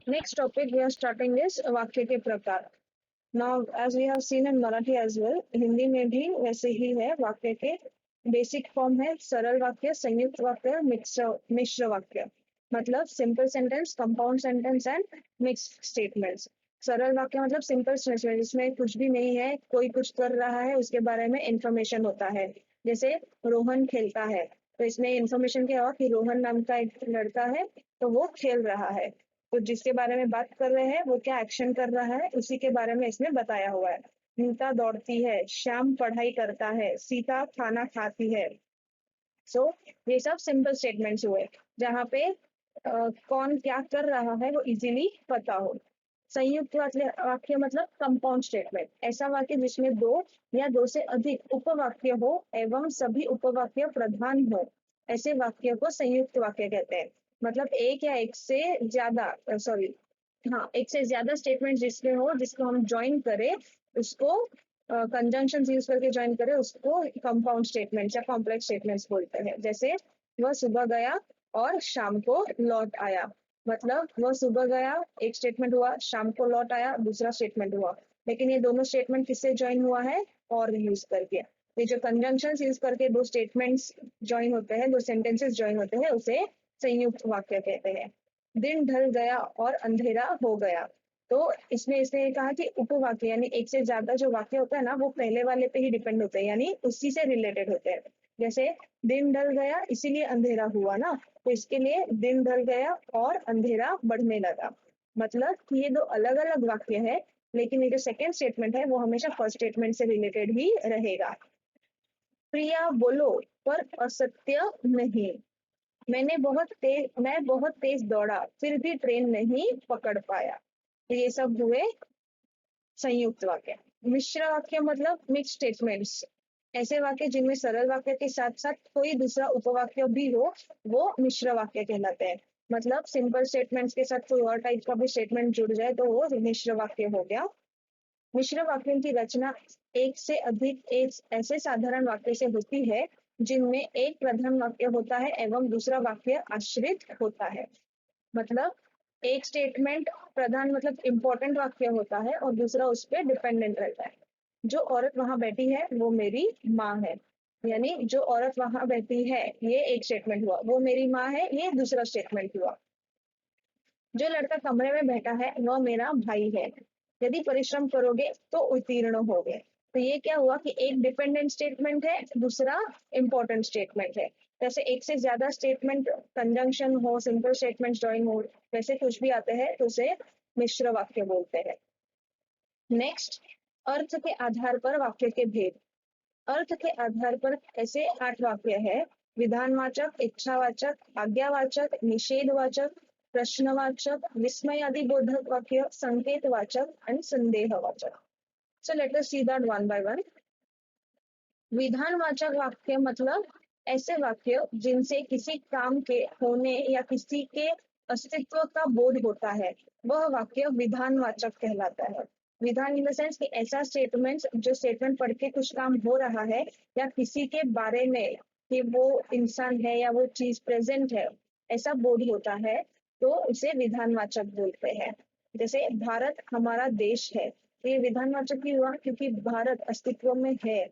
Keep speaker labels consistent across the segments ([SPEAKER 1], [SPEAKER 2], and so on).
[SPEAKER 1] Next topic we are starting is वाक्य के प्रकार. Now as we have seen in Marathi as well, Hindi में भी वैसे ही है. वाक्य के बेसिक फॉर्म है सरल वाक्य, संयुक्त वाक्य, मिश्र वाक्य. मतलब simple sentence, compound sentence and mixed statements. सरल वाक्य मतलब सिंपल स्टेटमेंट जिसमें कुछ भी नहीं है, कोई कुछ कर रहा है, उसके बारे में इंफॉर्मेशन होता है. जैसे रोहन खेलता है, तो इसमें इंफॉर्मेशन क्या हुआ कि रोहन नाम का एक लड़का है, तो वो खेल रहा है. तो जिसके बारे में बात कर रहे हैं वो क्या एक्शन कर रहा है, उसी के बारे में इसमें बताया हुआ है. नीता दौड़ती है, श्याम पढ़ाई करता है, सीता खाना खाती है. सो ये सब सिंपल स्टेटमेंट्स हुए जहाँ पे कौन क्या कर रहा है वो इजीली पता हो. संयुक्त वाक्य मतलब कंपाउंड स्टेटमेंट, ऐसा वाक्य जिसमें दो या दो से अधिक उपवाक्य हो एवं सभी उपवाक्य प्रधान हो, ऐसे वाक्य को संयुक्त वाक्य कहते हैं. मतलब एक या एक से ज्यादा, सॉरी, हाँ, एक से ज्यादा स्टेटमेंट जिसमें हो, जिसको हम ज्वाइन करें, उसको कंजंक्शन यूज करके ज्वाइन करें, उसको कंपाउंड स्टेटमेंट या कॉम्प्लेक्स स्टेटमेंट्स बोलते हैं. जैसे वह सुबह गया और शाम को लौट आया. मतलब वह सुबह गया एक स्टेटमेंट हुआ, शाम को लौट आया दूसरा स्टेटमेंट हुआ. लेकिन ये दोनों स्टेटमेंट किससे ज्वाइन हुआ है? और यूज करके. ये जो कंजंक्शन यूज करके दो स्टेटमेंट्स ज्वाइन होते हैं, दो सेंटेंसेस ज्वाइन होते हैं, उसे संयुक्त वाक्य कहते हैं. दिन ढल गया और अंधेरा हो गया. तो इसमें इसने कहा कि उपवाक्य यानी एक से ज्यादा जो वाक्य होता है ना, वो पहले वाले पे ही डिपेंड होते हैं, यानी उसी से रिलेटेड होते हैं. जैसे दिन ढल गया इसीलिए अंधेरा हुआ ना, तो इसके लिए दिन ढल गया और अंधेरा बढ़ने लगा. मतलब कि ये दो अलग अलग वाक्य है, लेकिन ये जो सेकेंड स्टेटमेंट है वो हमेशा फर्स्ट स्टेटमेंट से रिलेटेड ही रहेगा. प्रिया बोलो पर असत्य नहीं. मैं बहुत तेज दौड़ा फिर भी ट्रेन नहीं पकड़ पाया. तो ये सब हुए संयुक्त वाक्य. मिश्र वाक्य मतलब मिक्स स्टेटमेंट्स, ऐसे वाक्य जिनमें सरल वाक्य के साथ साथ कोई दूसरा उपवाक्य भी हो, वो मिश्र वाक्य कहलाते हैं. मतलब सिंपल स्टेटमेंट्स के साथ कोई और टाइप का भी स्टेटमेंट जुड़ जाए तो वो मिश्र वाक्य हो गया. मिश्र वाक्यों की रचना एक से अधिक एक ऐसे साधारण वाक्य से होती है जिनमें एक प्रधान वाक्य होता है एवं दूसरा वाक्य आश्रित होता है. मतलब एक स्टेटमेंट प्रधान मतलब इम्पोर्टेंट वाक्य होता है और दूसरा उस पर डिपेंडेंट रहता है. जो औरत वहां बैठी है वो मेरी माँ है. यानी जो औरत वहां बैठी है ये एक स्टेटमेंट हुआ, वो मेरी माँ है ये दूसरा स्टेटमेंट हुआ. जो लड़का कमरे में बैठा है वह मेरा भाई है. यदि परिश्रम करोगे तो उत्तीर्ण होगे. तो ये क्या हुआ कि एक डिपेंडेंट स्टेटमेंट है, दूसरा इंपॉर्टेंट स्टेटमेंट है. जैसे एक से ज्यादा स्टेटमेंट कंजंक्शन हो, सिंपल स्टेटमेंट ज्वाइन हो, वैसे कुछ भी आते हैं तो उसे मिश्र वाक्य बोलते हैं. नेक्स्ट, अर्थ के आधार पर वाक्य के भेद. अर्थ के आधार पर ऐसे 8 वाक्य है: विधानवाचक, इच्छावाचक, आज्ञावाचक, निषेधवाचक, प्रश्नवाचक, विस्मयादि बोधक वाक्य, संकेतवाचक आणि संदेहवाचक. So let us see that one by one. विधानवाचक वाक्य मतलब ऐसे वाक्य जिनसे किसी काम के होने या किसी के अस्तित्व का बोध होता है, वह वाक्य विधानवाचक कहलाता है. विधान इन द सेंस कि ऐसा स्टेटमेंट जो स्टेटमेंट पढ़ के कुछ काम हो रहा है या किसी के बारे में कि वो इंसान है या वो चीज प्रेजेंट है, ऐसा बोध होता है, तो उसे विधानवाचक बोलते हैं. जैसे भारत हमारा देश है, तो ये विधानवाचक भी हुआ क्योंकि भारत अस्तित्व में है,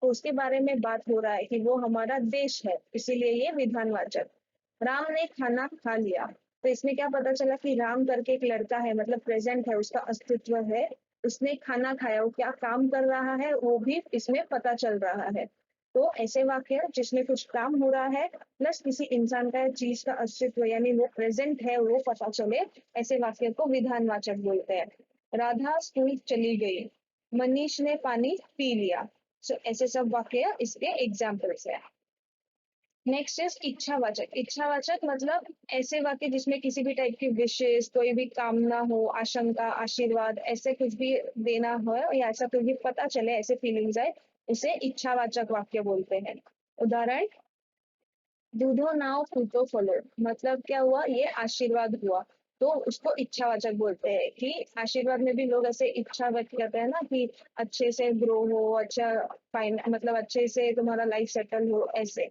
[SPEAKER 1] तो उसके बारे में बात हो रहा है कि वो हमारा देश है, इसीलिए ये विधानवाचक. राम ने खाना खा लिया, तो इसमें क्या पता चला कि राम करके एक लड़का है, मतलब प्रेजेंट है, उसका अस्तित्व है, उसने खाना खाया, वो क्या काम कर रहा है वो भी इसमें पता चल रहा है. तो ऐसे वाक्य जिसमें कुछ काम हो रहा है प्लस किसी इंसान का चीज का अस्तित्व यानी वो प्रेजेंट है वो पता चले, ऐसे वाक्य को विधानवाचक बोलते हैं. राधा स्कूल चली गई, मनीष ने पानी पी लिया. सो ऐसे सब वाक्य इसके एग्जाम्पल्स है. Next is इच्छावाचक. इच्छावाचक मतलब ऐसे वाक्य जिसमें किसी भी टाइप की विशेष, कोई भी कामना हो, आशंका, आशीर्वाद, ऐसे कुछ भी देना हो या ऐसा कुछ भी पता चले, ऐसे फीलिंग्स आए, उसे इच्छावाचक वाक्य बोलते हैं. उदाहरण, दूधो नाव फूटो फलो. मतलब क्या हुआ, ये आशीर्वाद हुआ, तो उसको इच्छावाचक बोलते हैं. कि आशीर्वाद में भी लोग ऐसे इच्छा व्यक्त करते हैं ना कि अच्छे से ग्रो हो, अच्छा फाइन, मतलब अच्छे से तुम्हारा लाइफ सेटल हो, ऐसे.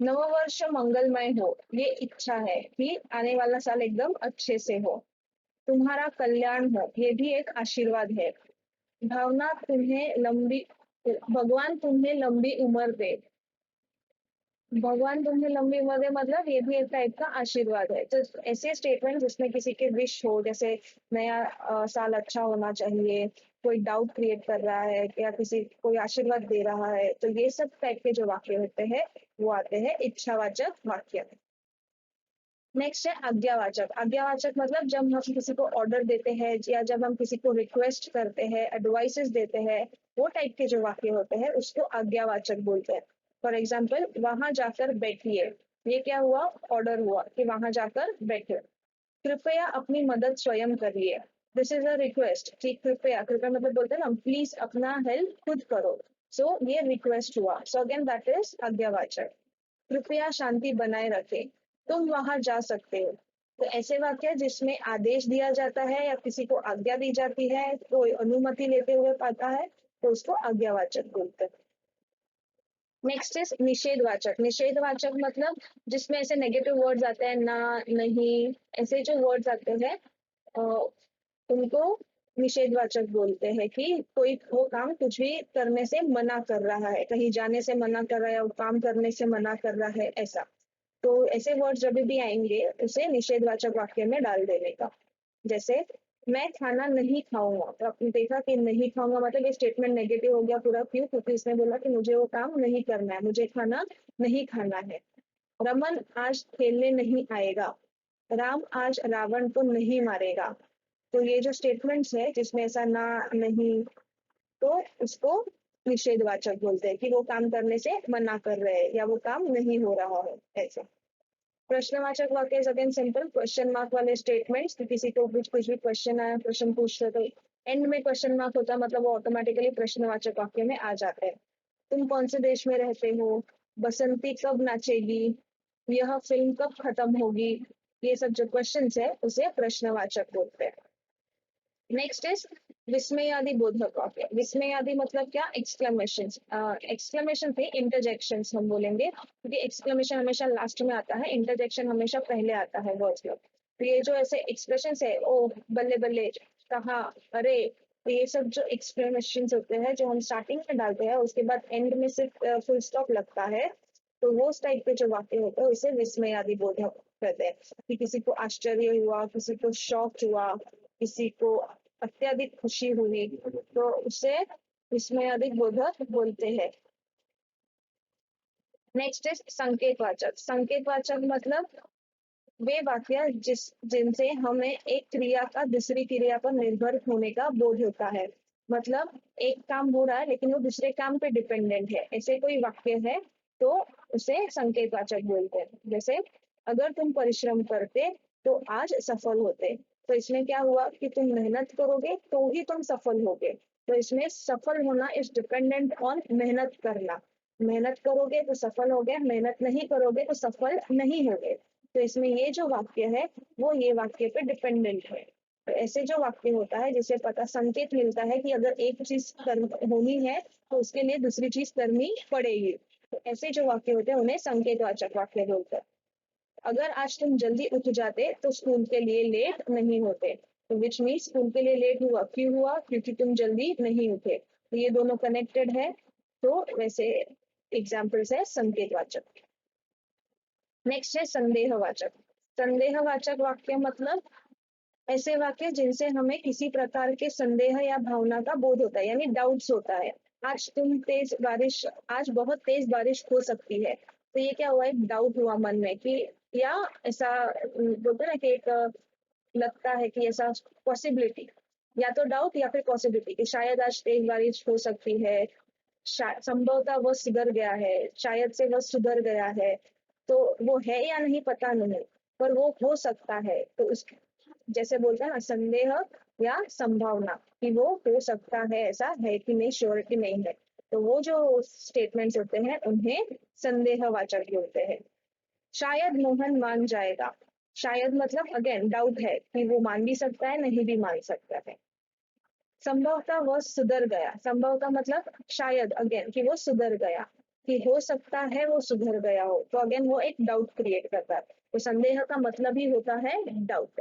[SPEAKER 1] नववर्ष मंगलमय हो, ये इच्छा है कि आने वाला साल एकदम अच्छे से हो. तुम्हारा कल्याण हो, ये भी एक आशीर्वाद है। भावना तुम्हें लंबी भगवान तुम्हें लंबी उम्र दे। भगवान तुम्हें लंबी उम्र दे मतलब ये भी एक टाइप का आशीर्वाद है। तो ऐसे स्टेटमेंट जिसमें किसी के विश हो, जैसे नया साल अच्छा होना चाहिए, कोई डाउट क्रिएट कर रहा है या किसी कोई आशीर्वाद दे रहा है, तो ये सब टाइप के जो वाक्य होते हैं वो आते हैं इच्छावाचक वाक्य। नेक्स्ट है आज्ञावाचक। आज्ञावाचक मतलब जब हम किसी को ऑर्डर देते हैं या जब हम किसी को रिक्वेस्ट करते हैं, एडवाइसेस देते हैं, वो टाइप के जो वाक्य होते हैं उसको आज्ञावाचक बोलते हैं। फॉर एग्जाम्पल, वहां जाकर बैठिए, ये क्या हुआ? ऑर्डर हुआ कि वहां जाकर बैठे। कृपया अपनी मदद स्वयं करिए, दिस इज अ रिक्वेस्ट कि कृपया, कृपया मतलब बोलते हैं ना प्लीज अपना हेल्प खुद करो, सो ये रिक्वेस्ट हुआ, सो अगेन दैट इज आज्ञावाचक। कृपया शांति बनाए रखें, तुम वहां जा सकते हो। तो ऐसे वाक्य जिसमें आदेश दिया जाता है या किसी को आज्ञा दी जाती है, कोई अनुमति लेते हुए पाता है, तो उसको आज्ञावाचक बोलते हैं। Next is निषेधवाचक। निषेधवाचक मतलब जिसमें ऐसे नेगेटिव वर्ड्स आते हैं, ना, नहीं, ऐसे जो वर्ड्स आते हैं उनको निषेधवाचक बोलते हैं कि कोई वो काम कुछ भी करने से मना कर रहा है, कहीं जाने से मना कर रहा है, वो काम करने से मना कर रहा है, ऐसा। तो ऐसे वर्ड जब भी आएंगे उसे निषेधवाचक वाक्य में डाल देने का। जैसे मैं खाना नहीं खाऊंगा, तो आपने देखा कि नहीं खाऊंगा मतलब ये स्टेटमेंट नेगेटिव हो गया पूरा। क्यों? क्योंकि इसने बोला कि मुझे वो काम नहीं करना है, मुझे खाना नहीं खाना है। रमन आज खेलने नहीं आएगा, राम आज रावण को नहीं मारेगा। तो ये जो स्टेटमेंट्स है जिसमें ऐसा ना, नहीं, तो उसको निषेधवाचक बोलते हैं कि वो काम करने से मना कर रहे हैं या वो काम नहीं हो रहा है, ऐसे। प्रश्नवाचक वाक्य is again simple, question mark वाले स्टेटमेंट्स, कि किसी को कुछ भी क्वेश्चन आया, क्वेश्चन पूछते तो एंड में क्वेश्चन मार्क होता है, मतलब वो ऑटोमेटिकली प्रश्नवाचक वाक्य में आ जाते हैं। तुम कौन से देश में रहते हो, बसंती कब नाचेगी, यह फिल्म कब खत्म होगी, ये सब जो क्वेश्चन है उसे प्रश्नवाचक बोलते हैं। नेक्स्ट इज विस्मयादि बोधक वाक्य। विस्मयादि मतलब क्या? एक्सक्लेमेशन। एक्सक्लेमेशन थे इंटरजेक्शन हम बोलेंगे, क्योंकि एक्सक्लेमेशन हमेशा लास्ट में आता है, इंटरजेक्शन हमेशा पहले आता है वर्ड्स में। तो ये जो ऐसे एक्सप्रेशन है, ओ बल्ले बल्ले, कहा, अरे, तो ये सब जो एक्सक्लेमेशन होते हैं जो हम स्टार्टिंग में डालते हैं, उसके बाद एंड में सिर्फ फुल स्टॉप लगता है, तो वो टाइप के जो वाक्य होते हैं उसे विस्मयादि बोधक कहते हैं। कि किसी को आश्चर्य हुआ, किसी को शॉक हुआ, किसी को अत्यधिक खुशी हुई, तो उसे विस्मयादिक बोधक बोलते हैं। Next is संकेतवाचक। संकेतवाचक मतलब वे वाक्य जिनसे हमें एक क्रिया का दूसरी क्रिया पर निर्भर होने का बोध होता है। मतलब एक काम हो रहा है लेकिन वो दूसरे काम पे डिपेंडेंट है, ऐसे कोई वाक्य है तो उसे संकेतवाचक बोलते हैं। जैसे अगर तुम परिश्रम करते तो आज सफल होते, तो इसमें क्या हुआ कि तुम मेहनत करोगे तो ही तुम सफल होगे। तो इसमें सफल होना इज डिपेंडेंट ऑन मेहनत करना। मेहनत करोगे तो सफल हो गए, मेहनत नहीं करोगे तो सफल नहीं होगे। तो इसमें ये जो वाक्य है वो ये वाक्य पे डिपेंडेंट है। तो ऐसे जो वाक्य होता है जिससे पता संकेत मिलता है कि अगर एक चीज होनी है तो उसके लिए दूसरी चीज करनी पड़ेगी। तो ऐसे जो वाक्य होते हैं उन्हें संकेतवाचक वाक्य बोलते हैं। अगर आज तुम जल्दी उठ जाते तो स्कूल के लिए लेट नहीं होते, तो विच मीन्स स्कूल के लिए लेट हुआ, क्यों हुआ? क्योंकि तुम जल्दी नहीं उठे। तो ये दोनों कनेक्टेड है, तो वैसे एग्जाम्पल्स है संकेतवाचक। नेक्स्ट है संदेहवाचक। संदेहवाचक वाक्य मतलब ऐसे वाक्य जिनसे हमें किसी प्रकार के संदेह या भावना का बोध होता है, यानी डाउट्स होता है। आज बहुत तेज बारिश हो सकती है, तो ये क्या हुआ? एक डाउट हुआ मन में कि, या ऐसा बोलते हैं ना कि एक लगता है कि ऐसा पॉसिबिलिटी, या तो डाउट या फिर पॉसिबिलिटी कि शायद आज तेज बारिश हो सकती है, संभवतः वह सुधर गया है, शायद से वह सुधर गया है। तो वो है या नहीं पता नहीं, पर वो हो सकता है, तो उस जैसे बोलते हैं ना संदेह या संभावना कि वो हो सकता है, ऐसा है कि नहीं, श्योरिटी नहीं है, तो वो जो स्टेटमेंट्स होते हैं उन्हें संदेहवाचक बोलते हैं। शायद मोहन मान जाएगा। शायद मतलब अगेन डाउट है कि वो मान भी सकता है, नहीं भी मान सकता है। संभवतः वह सुधर गया। संभवतः मतलब शायद अगेन कि वो सुधर गया, कि हो सकता है वो सुधर गया हो, तो अगेन वो एक डाउट क्रिएट करता है। तो संदेह का मतलब ही होता है डाउट।